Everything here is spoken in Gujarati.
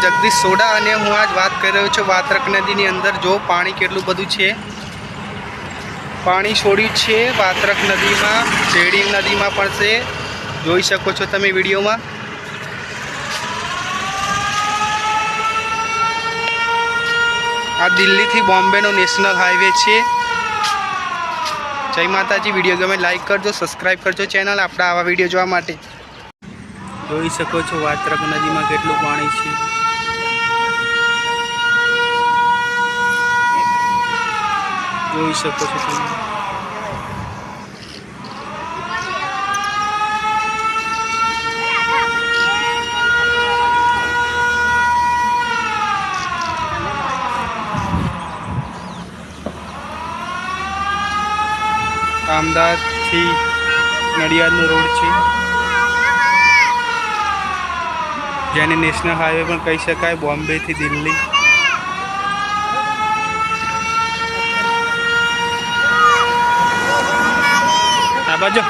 જગદીશ સોડા અને હું આજ વાત કરી રહ્યો છું વાત્રક નદીની અંદર જો પાણી કેટલું બધું છે। પાણી છોડ્યું છે વાત્રક નદીમાં, શેરડી નદીમાં પણ છે, જોઈ શકો છો તમે વિડીયોમાં। આ દિલ્હીથી બોમ્બેનો નેશનલ હાઈવે છે। જય માતાજી। વિડીયો ગમે લાઈક કરજો, સબસ્ક્રાઈબ કરજો ચેનલ આપણા આવા વિડીયો જોવા માટે। જોઈ શકો છો વાત્રક નદીમાં કેટલું પાણી છે। જોઈ શકો છો તમે। અમદાવાદથી નડિયાદનો રોડ છે, જેને નેશનલ હાઈવે પણ કહી શકાય, બોમ્બેથી દિલ્હી। આ બાજુ